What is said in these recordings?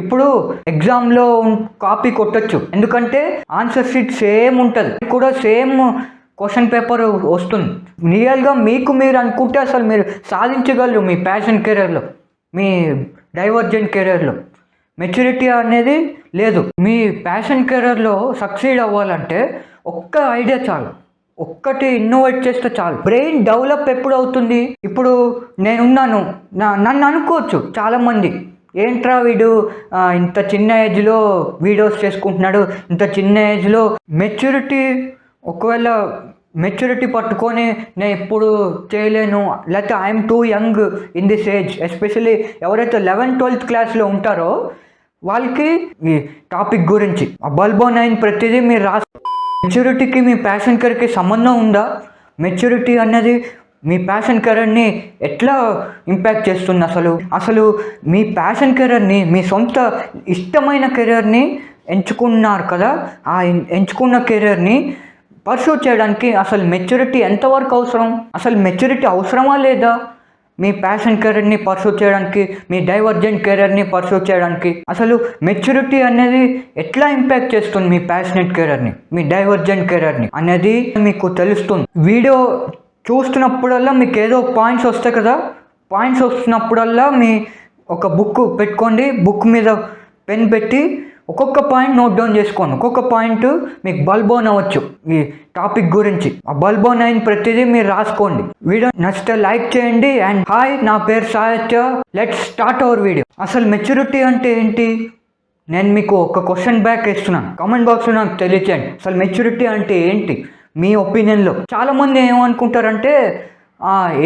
ఇప్పుడు ఎగ్జామ్లో కాపీ కొట్టచ్చు, ఎందుకంటే ఆన్సర్ షీట్ సేమ్ ఉంటుంది, కూడా సేమ్ క్వశ్చన్ పేపర్ వస్తుంది. రియల్గా మీకు మీరు అనుకుంటే అసలు మీరు సాధించగలరు మీ ప్యాషన్ కెరీర్లో, మీ డైవర్జెంట్ కెరీర్లో. మెచ్యూరిటీ అనేది లేదు. మీ ప్యాషన్ కెరీర్లో సక్సీడ్ అవ్వాలంటే ఒక్క ఐడియా చాలు, ఒక్కటి ఇన్నోవేట్ చేస్తే చాలు. బ్రెయిన్ డెవలప్ ఎప్పుడు అవుతుంది? ఇప్పుడు నేనున్నాను, నన్ను అనుకోవచ్చు చాలామంది, ఏంట్రా వీడు ఇంత చిన్న ఏజ్లో వీడియోస్ చేసుకుంటున్నాడు, ఇంత చిన్న ఏజ్లో మెచ్యూరిటీ, ఒకవేళ మెచ్యూరిటీ పట్టుకొని నేను ఇప్పుడు చేయలేను, లేకపోతే I'm two young in this age. Especially ఎవరైతే 11th 12th క్లాస్లో ఉంటారో వాళ్ళకి ఈ టాపిక్ గురించి బల్బోన్ అయిన ప్రతిదీ మీరు మెచ్యూరిటీకి మీ ప్యాషన్ కెరీర్కి సంబంధం ఉందా? మెచ్యూరిటీ అనేది మీ ప్యాషన్ కెరీర్ని ఎట్లా ఇంపాక్ట్ చేస్తుంది? అసలు మీ ప్యాషన్ కెరీర్ని, మీ సొంత ఇష్టమైన కెరీర్ని ఎంచుకున్నారు కదా, ఆ ఎంచుకున్న కెరీర్ని పర్సూ చేయడానికి అసలు మెచ్యూరిటీ ఎంతవరకు అవసరం? అసలు మెచ్యూరిటీ అవసరమా లేదా మీ ప్యాషన్ కెరీర్ని పర్సూ చేయడానికి, మీ డైవర్జెంట్ కెరీర్ని పర్సూ చేయడానికి? అసలు మెచ్యూరిటీ అనేది ఎట్లా ఇంపాక్ట్ చేస్తుంది మీ ప్యాషనెట్ కెరీర్ని, మీ డైవర్జెంట్ కెరీర్ని అనేది మీకు తెలుస్తుంది. వీడియో చూస్తున్నప్పుడల్లా మీకు ఏదో పాయింట్స్ వస్తాయి కదా, పాయింట్స్ వస్తున్నప్పుడల్లా మీ ఒక బుక్ పెట్టుకోండి, బుక్ మీద పెన్ పెట్టి ఒక్కొక్క పాయింట్ నోట్ డౌన్ చేసుకోండి. ఒక్కొక్క పాయింట్ మీకు బల్బోన్ అవ్వచ్చు ఈ టాపిక్ గురించి. ఆ బల్బోన్ అయిన ప్రతిదీ మీరు రాసుకోండి. వీడియో నచ్చితే లైక్ చేయండి. అండ్ హాయ్, నా పేరు సాహిత్య. Let's start our video. అసలు మెచ్యూరిటీ అంటే ఏంటి? నేను మీకు ఒక క్వశ్చన్ బ్యాక్ ఇస్తున్నాను, కామెంట్ బాక్స్లో నాకు తెలియచేయండి. అసలు మెచ్యూరిటీ అంటే ఏంటి మీ ఒపీనియన్లో? చాలామంది ఏమనుకుంటారంటే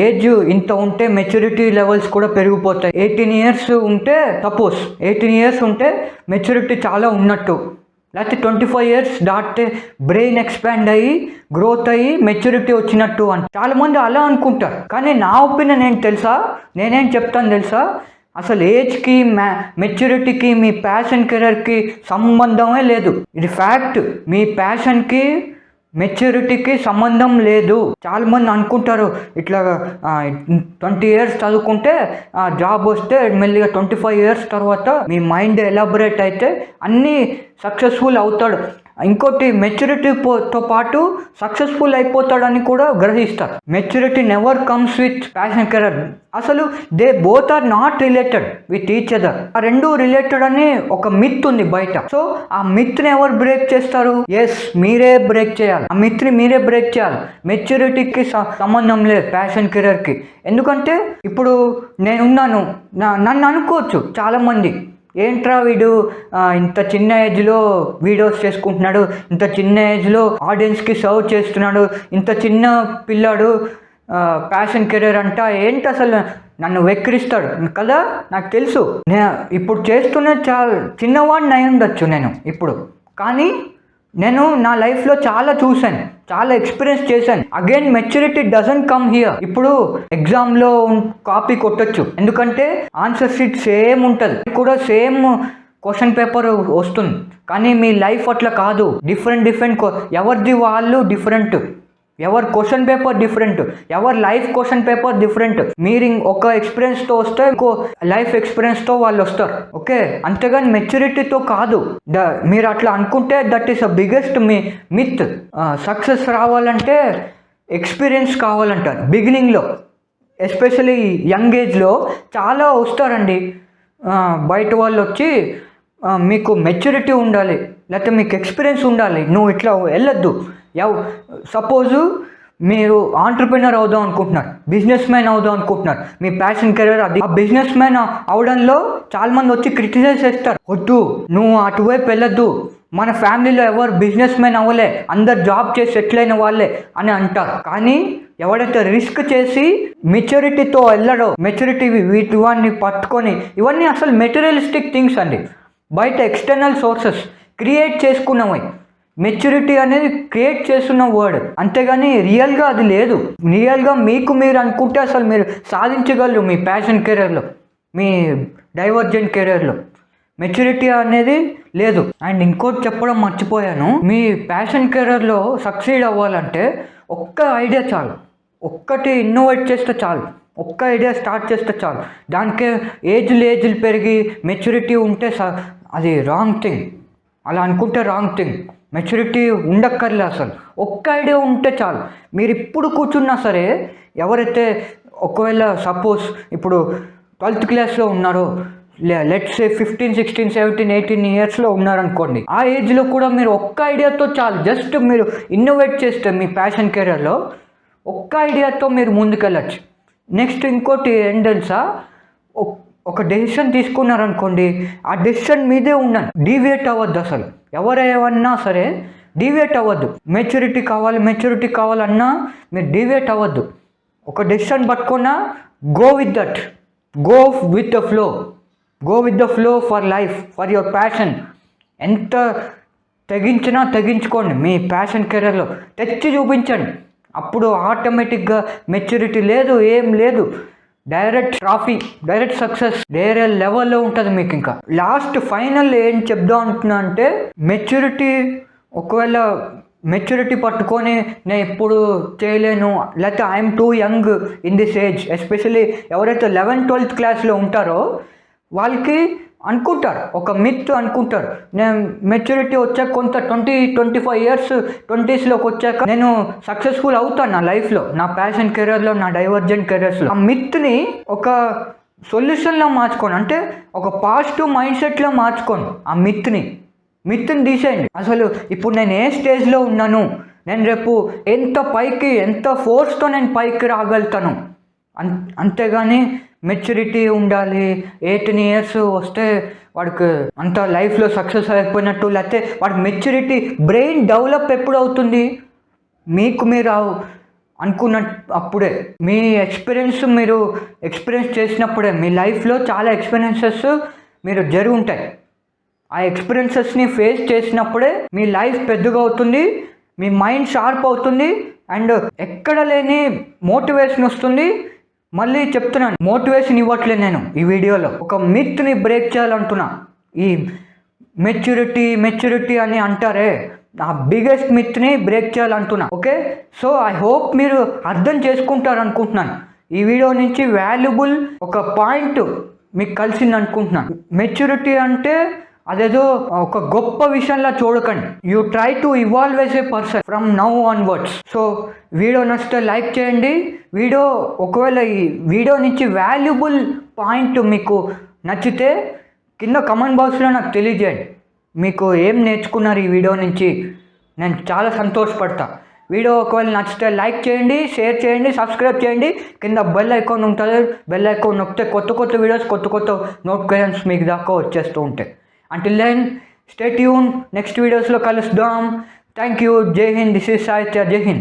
ఏజ్ ఇంత ఉంటే మెచ్యూరిటీ లెవెల్స్ కూడా పెరిగిపోతాయి. 18 years ఉంటే, సపోజ్ 18 years ఉంటే మెచ్యూరిటీ చాలా ఉన్నట్టు, లేకపోతే 25 years దాటితే బ్రెయిన్ ఎక్స్పాండ్ అయ్యి గ్రోత్ అయ్యి మెచ్యూరిటీ వచ్చినట్టు అని చాలామంది అలా అనుకుంటారు. కానీ నా ఒపీనియన్ ఏంటి తెలుసా? నేనేం చెప్తాను తెలుసా? అసలు ఏజ్కి మెచ్యూరిటీకి మీ ప్యాషన్ కెరీర్కి సంబంధమే లేదు. ఇది ఫ్యాక్ట్. మీ ప్యాషన్కి మెచ్యూరిటీకి సంబంధం లేదు. చాలామంది అనుకుంటారు ఇట్లా 20 years చదువుకుంటే జాబ్ వస్తే మెల్లిగా 25 years తర్వాత మీ మైండ్ ఎలాబరేట్ అయితే అన్నీ సక్సెస్ఫుల్ అవుతాడు. ఇంకోటి, మెచ్యూరిటీతో పాటు సక్సెస్ఫుల్ అయిపోతాడని కూడా గ్రహిస్తారు. Maturity never comes with passion career. అసలు they both are not related with each other. ఆ రెండు రిలేటెడ్ అని ఒక మిత్ ఉంది బయట. సో ఆ మిత్ని ఎవరు బ్రేక్ చేస్తారు? ఎస్, మీరే బ్రేక్ చేయాలి. ఆ మిత్ని మీరే బ్రేక్ చేయాలి. మెచ్యూరిటీకి సంబంధం లేదు ప్యాషన్ కెరీర్కి. ఎందుకంటే ఇప్పుడు నేనున్నాను, నన్ను అనుకోవచ్చు చాలామంది, ఏంట్రా వీడు ఇంత చిన్న ఏజ్లో వీడియోస్ చేసుకుంటున్నాడు, ఇంత చిన్న ఏజ్లో ఆడియన్స్కి సర్వ్ చేస్తున్నాడు, ఇంత చిన్న పిల్లాడు ప్యాషన్ కెరీర్ అంట ఏంటి, అసలు నన్ను వెక్కిరిస్తాడు కదా. నాకు తెలుసు, నేను ఇప్పుడు చేస్తున్న చాలా చిన్నవాడిని అయి ఉండొచ్చు నేను ఇప్పుడు, కానీ నేను నా లైఫ్లో చాలా చూశాను, చాలా ఎక్స్పీరియన్స్ చేశాను. Again maturity doesn't come here. ఇప్పుడు ఎగ్జామ్లో కాపీ కొట్టచ్చు, ఎందుకంటే ఆన్సర్ షీట్ సేమ్ ఉంటుంది, కూడా సేమ్ క్వశ్చన్ పేపర్ వస్తుంది. కానీ మీ లైఫ్ అట్లా కాదు. డిఫరెంట్ ఎవరిది వాళ్ళు డిఫరెంట్, ఎవరి క్వశ్చన్ పేపర్ డిఫరెంట్, ఎవరి లైఫ్ క్వశ్చన్ పేపర్ డిఫరెంట్. మీరు ఒక ఎక్స్పీరియన్స్తో వస్తే ఇంకో లైఫ్ ఎక్స్పీరియన్స్తో వాళ్ళు వస్తారు, ఓకే? అంతేగాని మెచ్యూరిటీతో కాదు. మీరు అట్లా అనుకుంటే that is the biggest myth. Success రావాలంటే ఎక్స్పీరియన్స్ కావాలంటారు బిగినింగ్లో, ఎస్పెషలీ యంగ్ ఏజ్లో చాలా వస్తారండి బయట వాళ్ళు వచ్చి, మీకు మెచ్యూరిటీ ఉండాలి, లేకపోతే మీకు ఎక్స్పీరియన్స్ ఉండాలి, నువ్వు ఇట్లా వెళ్ళొద్దు. సపోజు మీరు ఆంటర్ప్రినర్ అవుదాం అనుకుంటున్నారు, బిజినెస్ మ్యాన్ అవుదాం అనుకుంటున్నారు, మీ ప్యాషన్ కెరీర్ అది. ఆ బిజినెస్ మ్యాన్ అవడంలో చాలామంది వచ్చి క్రిటిసైజ్ చేస్తారు, వద్దు నువ్వు అటువైపు వెళ్ళొద్దు, మన ఫ్యామిలీలో ఎవరు బిజినెస్ మ్యాన్ అవ్వలే, అందరు జాబ్ చేసి సెటిల్ అయిన వాళ్ళే అని అంటారు. కానీ ఎవడైతే రిస్క్ చేసి మెచ్యూరిటీతో వెళ్ళడో, మెచ్యూరిటీ వీటివన్నీ పట్టుకొని, ఇవన్నీ అసలు మెటీరియలిస్టిక్ థింగ్స్ అండి, బయట ఎక్స్టర్నల్ సోర్సెస్ క్రియేట్ చేసుకున్నవి. మెచ్యూరిటీ అనేది క్రియేట్ చేస్తున్న వర్డ్, అంతేగాని రియల్గా అది లేదు. రియల్గా మీకు మీరు అనుకుంటే అసలు మీరు సాధించగలరు మీ ప్యాషన్ కెరీర్లో, మీ డైవర్జెంట్ కెరీర్లో. మెచ్యూరిటీ అనేది లేదు. అండ్ ఇంకోటి చెప్పడం మర్చిపోయాను, మీ ప్యాషన్ కెరీర్లో సక్సీడ్ అవ్వాలంటే ఒక్క ఐడియా చాలు, ఒక్కటి ఇన్నోవేట్ చేస్తే చాలు, ఒక్క ఐడియా స్టార్ట్ చేస్తే చాలు. దానికే ఏజ్లు పెరిగి మెచ్యూరిటీ ఉంటే అది రాంగ్ థింగ్. అలా అనుకుంటే రాంగ్ థింగ్. మెచ్యూరిటీ ఉండక్కర్లే అసలు. ఒక్క ఐడియా ఉంటే చాలు. మీరు ఇప్పుడు కూర్చున్నా సరే, ఎవరైతే ఒకవేళ సపోజ్ ఇప్పుడు 12th క్లాస్లో ఉన్నారో, లెట్స్ సే 15, 16, 17, 18 ఇయర్స్లో ఉన్నారనుకోండి, ఆ ఏజ్లో కూడా మీరు ఒక్క ఐడియాతో చాలు. జస్ట్ మీరు ఇన్నోవేట్ చేస్తే మీ ప్యాషన్ కెరియర్లో ఒక్క ఐడియాతో మీరు ముందుకెళ్ళచ్చు. నెక్స్ట్ ఇంకోటి ఏం తెలుసా, ఒక డెసిషన్ తీసుకున్నారనుకోండి, ఆ డెసిషన్ మీదే ఉండండి. డీవియేట్ అవ్వద్దు అసలు. ఎవరేమన్నా సరే డీవియేట్ అవ్వద్దు. మెచ్యూరిటీ కావాలన్నా మీరు డీవియేట్ అవ్వద్దు. ఒక డెసిషన్ పట్టుకున్నా go with that. Go with the flow for life, for your passion. ఎంత తెగించుకోండి మీ ప్యాషన్ కెరీర్లో, తెచ్చి చూపించండి. అప్పుడు ఆటోమేటిక్గా మెచ్యూరిటీ లేదు, ఏం లేదు, డైరెక్ట్ ట్రాఫీ, డైరెక్ట్ సక్సెస్ వేరే లెవెల్లో ఉంటుంది మీకు. ఇంకా లాస్ట్ ఫైనల్ ఏం చెప్దాం అంటున్నా అంటే, ఒకవేళ మెచ్యూరిటీ పట్టుకొని నేను ఎప్పుడు చేయలేను, లేకపోతే I'm two young in this age, especially ఎవరైతే 11th, 12th క్లాస్లో ఉంటారో వాళ్ళకి అనుకుంటారు, ఒక మిత్ అనుకుంటారు, నేను మెచ్యూరిటీ వచ్చాక కొంత 20-25 ఇయర్స్ 20స్లోకి వచ్చాక నేను సక్సెస్ఫుల్ అవుతాను నా లైఫ్లో, నా ప్యాషన్ కెరియర్లో, నా డైవర్జెంట్ కెరియర్స్లో. ఆ మిత్ని ఒక సొల్యూషన్లో మార్చుకోండి. అంటే ఒక పాజిటివ్ మైండ్ సెట్లో మార్చుకోండి. ఆ మిత్ని తీసేయండి. అసలు ఇప్పుడు నేను ఏ స్టేజ్లో ఉన్నాను, నేను రేపు ఎంత ఫోర్స్తో నేను పైకి రాగలుగుతాను, అంతేగాని మెచ్యూరిటీ ఉండాలి 18 ఇయర్స్ వస్తే వాడికి అంత లైఫ్లో సక్సెస్ అయిపోయినట్టు, లేకపోతే వాడికి మెచ్యూరిటీ బ్రెయిన్ డెవలప్ ఎప్పుడు అవుతుంది, మీరు అనుకున్నప్పుడే, మీ మీరు ఎక్స్పీరియన్స్ చేసినప్పుడే. మీ లైఫ్లో చాలా ఎక్స్పీరియన్సెస్ మీరు జరిగి ఉంటాయి. ఆ ఎక్స్పీరియన్సెస్ని ఫేస్ చేసినప్పుడే మీ లైఫ్ పెద్దగా అవుతుంది, మీ మైండ్ షార్ప్ అవుతుంది, అండ్ ఎక్కడ లేని మోటివేషన్ వస్తుంది. మళ్ళీ చెప్తున్నాను, మోటివేషన్ ఇవ్వట్లేదు నేను ఈ వీడియోలో, ఒక మిత్ని బ్రేక్ చేయాలంటున్నా. ఈ మెచ్యూరిటీ అని అంటారే, ఆ బిగ్గెస్ట్ మిత్ని బ్రేక్ చేయాలంటున్నా. ఓకే, సో ఐ హోప్ మీరు అర్థం చేసుకుంటారు అనుకుంటున్నాను. ఈ వీడియో నుంచి వాల్యుబుల్ ఒక పాయింట్ మీకు కలిసింది అనుకుంటున్నాను. మెచ్యూరిటీ అంటే అదేదో ఒక గొప్ప విషయంలా చూడకండి. You try to evolve as a person from now onwards. So video నచ్చితే లైక్ చేయండి. ఒకవేళ ఈ వీడియో నుంచి వాల్యుబుల్ పాయింట్ మీకు నచ్చితే కింద కమెంట్ బాక్స్లో నాకు తెలియజేయండి. మీకు ఏం నేర్చుకున్నారు ఈ వీడియో నుంచి, నేను చాలా సంతోషపడతా. వీడియో ఒకవేళ నచ్చితే లైక్ చేయండి, షేర్ చేయండి, సబ్స్క్రైబ్ చేయండి. కింద బెల్ ఐకాన్ ఉంటుంది, బెల్ ఐకాన్ నొక్కితే కొత్త వీడియోస్, కొత్త నోటిఫికేషన్స్ మీకు దాకా వచ్చేస్తూ ఉంటాయి. Until then, stay tuned. Next videos lo kalusdam. Thank you. Jai Hind. This is Sahitya. Jai Hind.